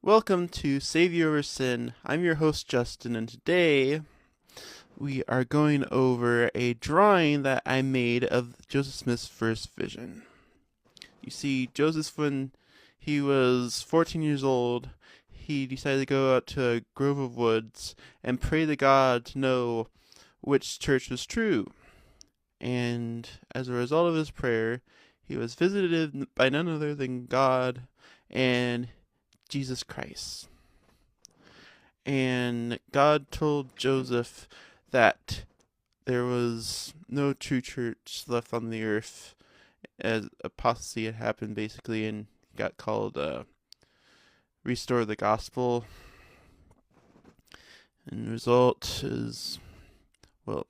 Welcome to Save Your Sin. I'm your host Justin, and today we are going over a drawing that I made of Joseph Smith's first vision. You see, Joseph, when he was 14 years old, he decided to go out to a grove of woods and pray to God to know which church was true. And as a result of his prayer, he was visited by none other than God and Jesus Christ. And God told Joseph that there was no true church left on the earth, as apostasy had happened basically, and got called Restore the Gospel. And the result is,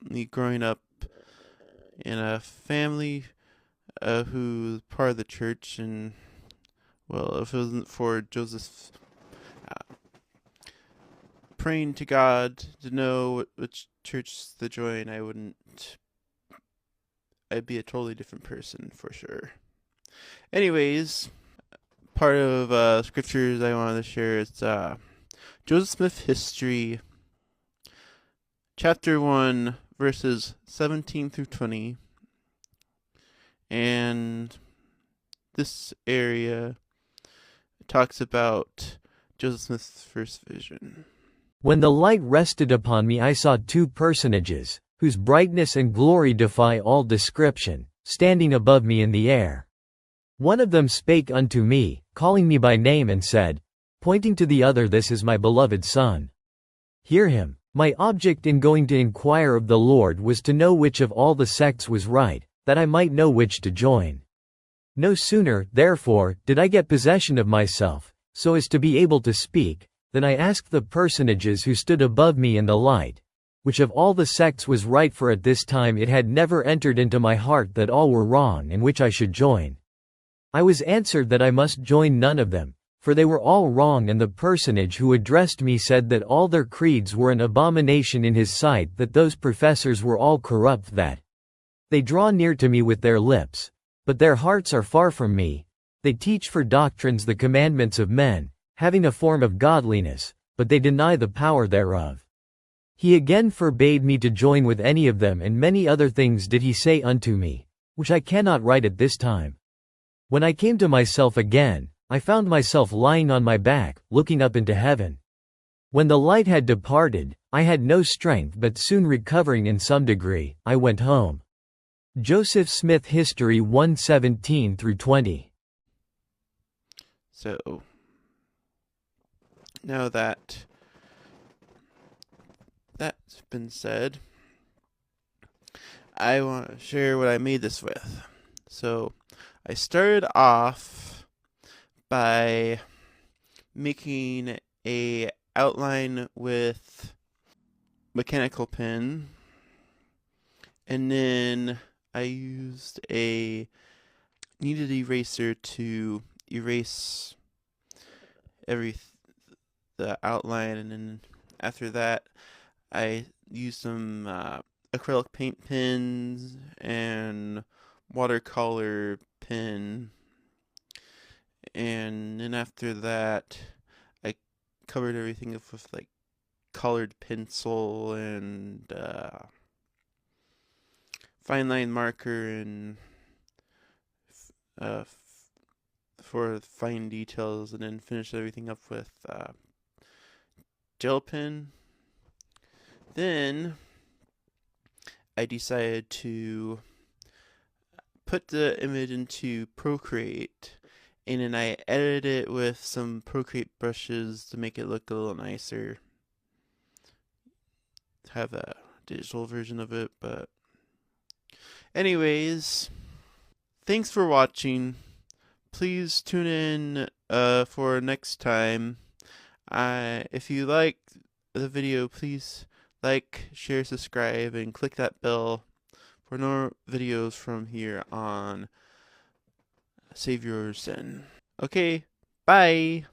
me growing up in a family who was part of the church, and if it wasn't for Joseph praying to God to know which church to join, I'd be a totally different person for sure. Anyways, part of scriptures I wanted to share is Joseph Smith History, chapter 1, verses 17 through 20. And this area talks about Joseph Smith's first vision. When the light rested upon me, I saw two personages, whose brightness and glory defy all description, standing above me in the air. One of them spake unto me, calling me by name, and said, pointing to the other, This is my beloved Son. Hear him. My object in going to inquire of the Lord was to know which of all the sects was right, that I might know which to join. No sooner, therefore, did I get possession of myself, so as to be able to speak, than I asked the personages who stood above me in the light, which of all the sects was right, for at this time it had never entered into my heart that all were wrong, and which I should join. I was answered that I must join none of them, for they were all wrong, and the personage who addressed me said that all their creeds were an abomination in his sight, that those professors were all corrupt, that they draw near to me with their lips, but their hearts are far from me. They teach for doctrines the commandments of men, having a form of godliness, but they deny the power thereof. He again forbade me to join with any of them, and many other things did he say unto me, which I cannot write at this time. When I came to myself again, I found myself lying on my back, looking up into heaven. When the light had departed, I had no strength, but soon recovering in some degree, I went home. Joseph Smith History 1:17 through 20. So, now that that's been said, I want to share what I made this with. So, I started off by making a outline with mechanical pen, and then I used a kneaded eraser to erase the outline, and then after that I used some acrylic paint pens and watercolor pen, and then after that I covered everything up with like colored pencil and fine line marker and for fine details, and then finish everything up with gel pen. Then I decided to put the image into Procreate, and then I edited it with some Procreate brushes to make it look a little nicer. Have a digital version of it, but anyways, thanks for watching. Please tune in for next time. If you like the video, please like, share, subscribe, and click that bell for more videos from here on Save Your Sin. Okay, bye!